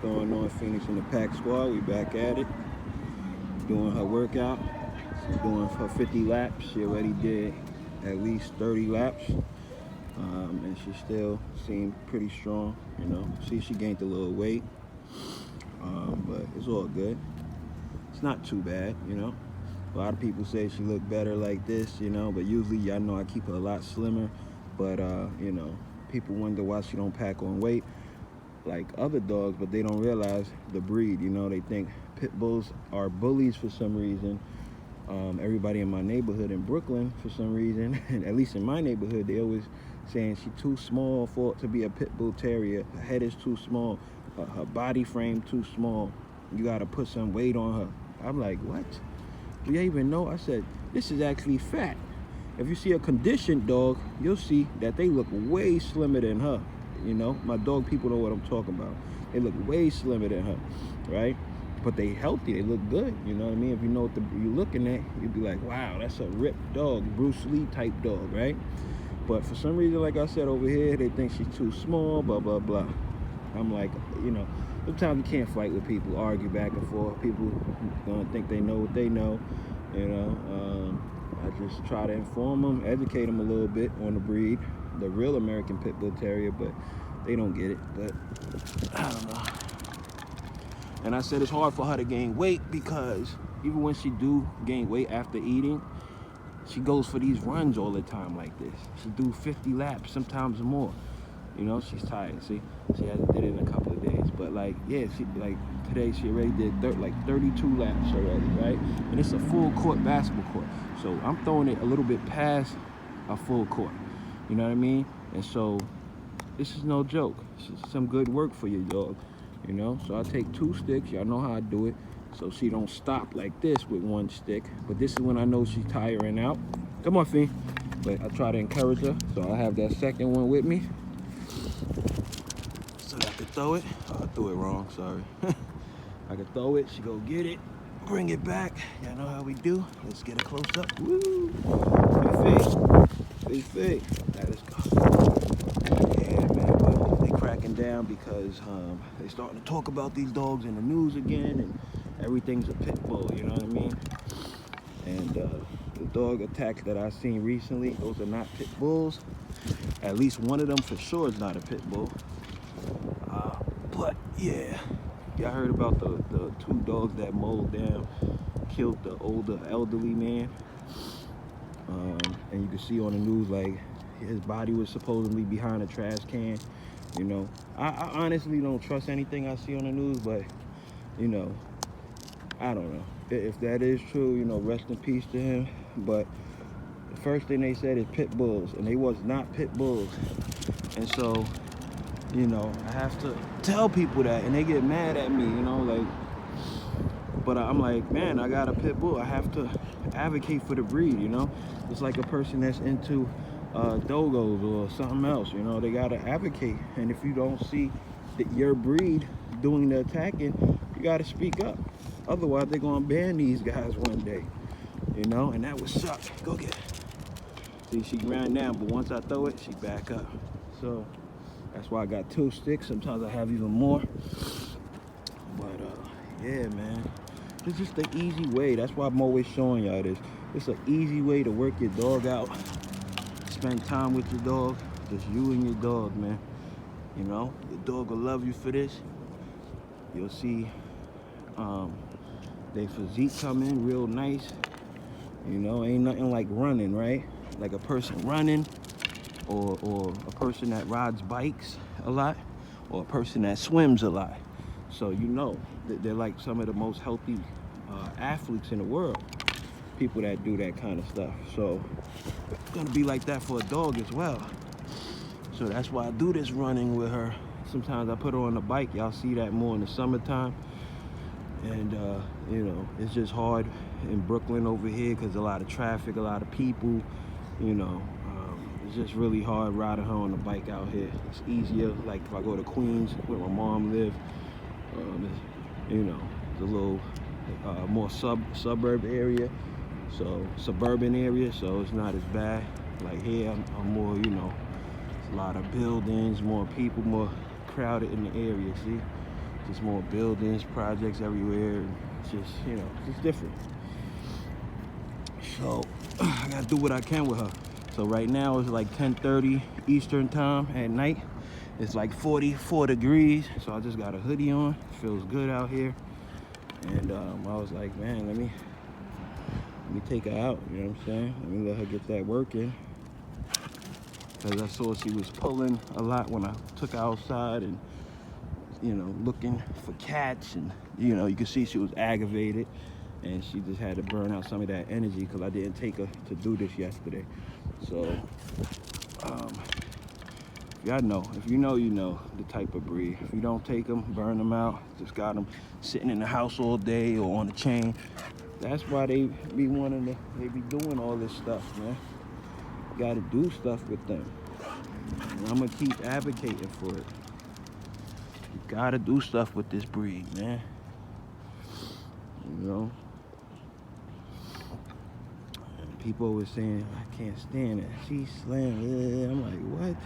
What's going on, Phoenix in the Pack Squad? We back at it, doing her workout. She's doing her 50 laps. She already did at least 30 laps, and she still seemed pretty strong. You know, see, she gained a little weight, but it's all good. It's not too bad, you know. A lot of people say she looked better like this, you know, but usually y'all know I keep her a lot slimmer. But you know, people wonder why she don't pack on weight like other dogs, but they don't realize the breed. You know, they think pit bulls are bullies for some reason. Everybody in my neighborhood in Brooklyn, for some reason, and at least in my neighborhood, they always saying she's too small to be a pit bull terrier. Her head is too small, her body frame too small. You got to put some weight on her. I'm like, what? Do you even know? I said, this is actually fat. If you see a conditioned dog, you'll see that they look way slimmer than her. You know, my dog people know what I'm talking about. They look way slimmer than her, right? But they healthy, they look good, you know what I mean? If you know what you're looking at, you'd be like, wow, that's a ripped dog, Bruce Lee type dog, right? But for some reason, like I said over here, they think she's too small, blah, blah, blah. I'm like, you know, sometimes you can't fight with people, argue back and forth. People gonna think they know what they know, you know. I just try to inform them, educate them a little bit on the breed, the real American Pit Bull Terrier, but they don't get it. But I don't know. And I said it's hard for her to gain weight because even when she do gain weight after eating, she goes for these runs all the time like this. She do 50 laps, sometimes more. You know, she's tired. See, she hasn't did it in a couple of days, but like, yeah, she like today she already did like 32 laps already, right? And it's a full court basketball court, so I'm throwing it a little bit past a full court. You know what I mean? And so this is no joke. It's some good work for your dog, you know. So I take 2 sticks. Y'all know how I do it, so she don't stop like this with 1 stick. But this is when I know she's tiring out. Come on, Fee. But I try to encourage her, so I have that second one with me. So I could throw it. Oh, I threw it wrong, sorry. I could throw it, she go get it, bring it back. Y'all know how we do. Let's get a close up. Woo! Big Fee. Alright, let's go. Yeah, man, but they cracking down because they starting to talk about these dogs in the news again, and everything's a pit bull, you know what I mean? And the dog attacks that I've seen recently, those are not pit bulls. At least one of them for sure is not a pit bull. But yeah, y'all heard about the 2 dogs that mowed down, killed the older elderly man. And you can see on the news, like, his body was supposedly behind a trash can. You know, I honestly don't trust anything I see on the news, but, you know, I don't know. If that is true, you know, rest in peace to him. But the first thing they said is pit bulls, and they was not pit bulls. And so, you know, I have to tell people that, and they get mad at me, you know, like, but I'm like, man, I got a pit bull. I have to advocate for the breed, you know. It's like a person that's into dogos or something else, you know. They got to advocate. And if you don't see that your breed doing the attacking, you got to speak up. Otherwise, they're going to ban these guys one day, you know, and that would suck. Go get it. See, she ran down, but once I throw it, she back up. So that's why I got 2 sticks. Sometimes I have even more. But yeah, man, it's just the easy way. That's why I'm always showing y'all this. It's an easy way to work your dog out, spend time with your dog, just you and your dog, man. You know, your dog will love you for this. You'll see their physique come in real nice. You know, ain't nothing like running, right? Like a person running, or a person that rides bikes a lot, or a person that swims a lot. So you know that they're like some of the most healthy athletes in the world, people that do that kind of stuff. So it's gonna be like that for a dog as well. So that's why I do this running with her. Sometimes I put her on the bike. Y'all see that more in the summertime. And you know, it's just hard in Brooklyn over here because a lot of traffic, a lot of people, you know. It's just really hard riding her on the bike out here. It's easier, like if I go to Queens, where my mom live, you know, it's a little more suburb area, so suburban area, so it's not as bad. Like here, I'm more, you know, it's a lot of buildings, more people, more crowded in the area, see? There's more buildings, projects everywhere. It's just, it's just different. So I gotta do what I can with her. So right now it's like 10:30 Eastern time at night. It's like 44 degrees. So I just got a hoodie on. Feels good out here. And I was like, man, let me take her out. You know what I'm saying? Let me let her get that work in. Because I saw she was pulling a lot when I took her outside and, looking for cats. And, you could see she was aggravated. And she just had to burn out some of that energy because I didn't take her to do this yesterday. So, y'all know. If you know, you know the type of breed. If you don't take them, burn them out. Just got them sitting in the house all day or on the chain. That's why they be doing all this stuff, man. You gotta do stuff with them. And I'm gonna keep advocating for it. You gotta do stuff with this breed, man. And people always saying, I can't stand it. She's slim. I'm like, what?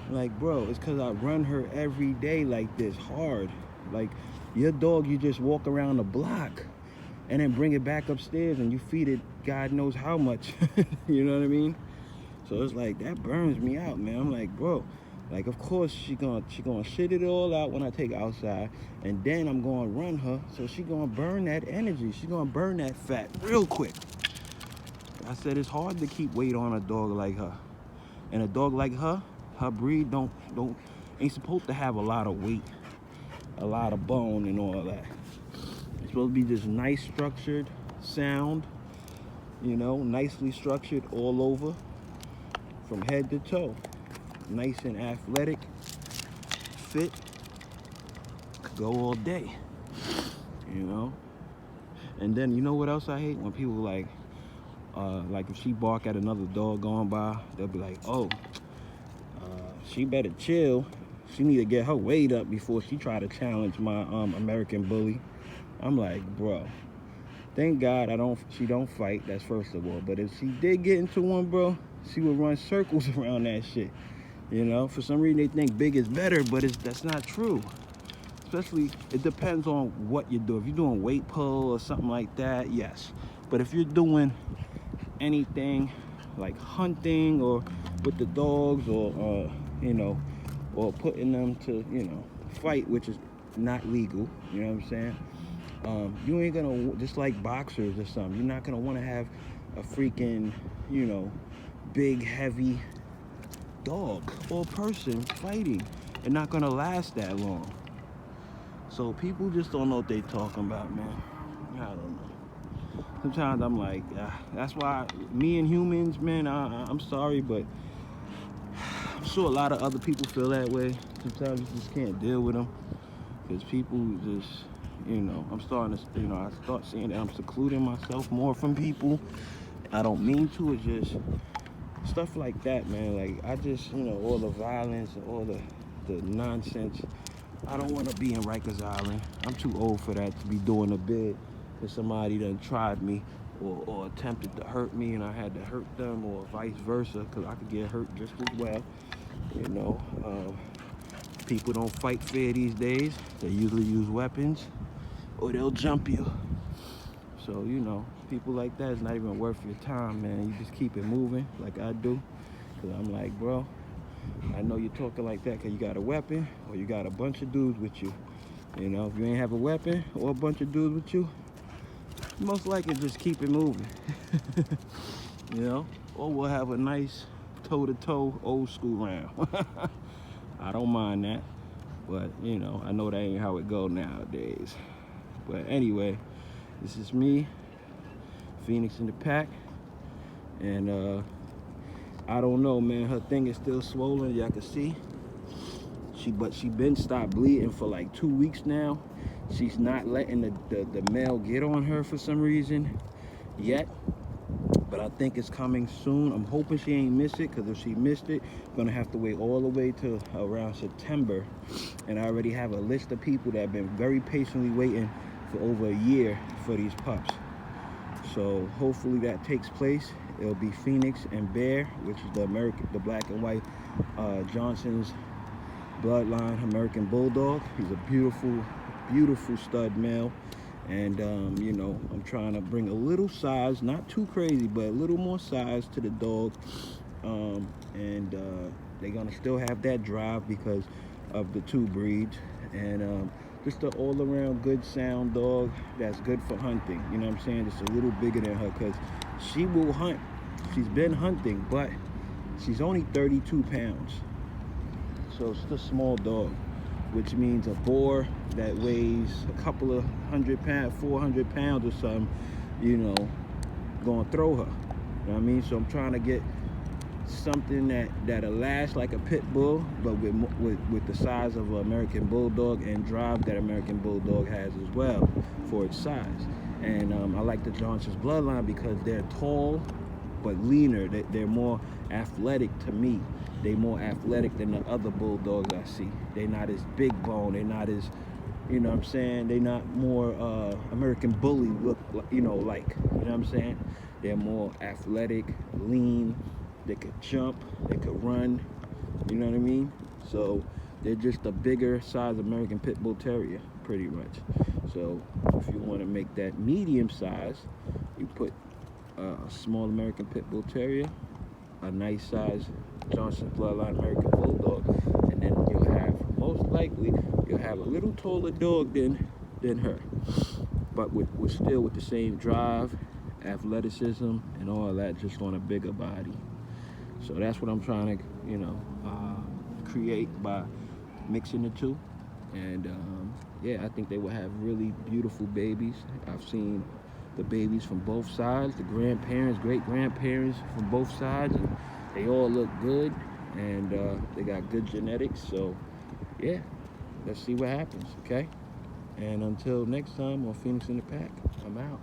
I'm like, bro, it's because I run her every day like this, hard. Like, your dog, you just walk around the block and then bring it back upstairs and you feed it God knows how much. You know what I mean? So it's like, that burns me out, man. I'm like, bro, like, of course she gonna shit it all out when I take her outside, and then I'm gonna run her, so she gonna burn that energy. She gonna burn that fat real quick. I said it's hard to keep weight on a dog like her. And a dog like her breed ain't supposed to have a lot of weight, a lot of bone and all that. It's supposed to be just nice, structured, sound, nicely structured all over, from head to toe. Nice and athletic, fit, could go all day, And then, you know what else I hate? When people like if she bark at another dog going by, they'll be like, oh, she better chill. She need to get her weight up before she try to challenge my American bully. I'm like, bro, thank God she don't fight, that's first of all. But if she did get into one, bro, she would run circles around that shit. For some reason they think big is better, but that's not true. Especially, it depends on what you do. If you're doing weight pull or something like that, yes. But if you're doing anything like hunting or with the dogs or, or putting them to, fight, which is not legal, you know what I'm saying? You ain't gonna, just like boxers or something, you're not gonna wanna have a freaking, big, heavy dog or person fighting. They're not gonna last that long. So people just don't know what they talking about, man. I don't know. Sometimes I'm like, that's why me and humans, man, I'm sorry, but I'm sure a lot of other people feel that way. Sometimes you just can't deal with them because people just, I'm starting to, I start seeing that I'm secluding myself more from people. I don't mean to, it's just stuff like that, man. Like, I just, all the violence, all the nonsense. I don't want to be in Rikers Island. I'm too old for that, to be doing a bid if somebody done tried me or attempted to hurt me and I had to hurt them, or vice versa, because I could get hurt just as well. People don't fight fair these days. They usually use weapons or they'll jump you. So, people like that is not even worth your time, man. You just keep it moving like I do. Because I'm like, bro, I know you're talking like that because you got a weapon or you got a bunch of dudes with you. If you ain't have a weapon or a bunch of dudes with you, most likely just keep it moving. Or we'll have a nice toe-to-toe old school round. I don't mind that. But, I know that ain't how it go nowadays. But anyway, this is me, Phoenix in the pack, and I don't know, man. Her thing is still swollen, y'all can see. But she been stopped bleeding for like 2 weeks now. She's not letting the male get on her for some reason yet, but I think it's coming soon. I'm hoping she ain't miss it, because if she missed it, I'm gonna have to wait all the way to around September. And I already have a list of people that have been very patiently waiting for over a year for these pups. So hopefully that takes place. It'll be Phoenix and Bear, which is the black and white Johnson's bloodline American Bulldog. He's a beautiful, beautiful stud male. And, you know, I'm trying to bring a little size, not too crazy, but a little more size to the dog. They're going to still have that drive because of the two breeds. And just an all-around good sound dog that's good for hunting. You know what I'm saying? Just a little bigger than her because she will hunt. She's been hunting, but she's only 32 pounds. So it's a small dog, which means a boar that weighs a couple of 100 pounds, 400 pounds or something, you know, gonna throw her. You know what I mean? So I'm trying to get something that'll last like a pit bull, but with the size of an American Bulldog and drive that American Bulldog has as well for its size. And I like the Johnson's bloodline because they're tall but leaner. They're more athletic to me. They're more athletic than the other bulldogs I see. They're not as big bone. They're not as, you know what I'm saying? They're not more American Bully look, you know, like, you know what I'm saying? They're more athletic, lean. They could jump. They could run. You know what I mean? So they're just a bigger size American Pit Bull Terrier, pretty much. So if you want to make that medium size, you put a small American Pit Bull Terrier, a nice size Johnson Bloodline American Bulldog, and then you'll have, most likely, you'll have a little taller dog than her, but still with the same drive, athleticism, and all that, just on a bigger body. So that's what I'm trying to, you know, create by mixing the two. And yeah, I think they will have really beautiful babies. I've seen the babies from both sides, the grandparents, great-grandparents from both sides, and they all look good, and they got good genetics. So yeah, let's see what happens, okay? And until next time on Phoenix in the Pack, I'm out.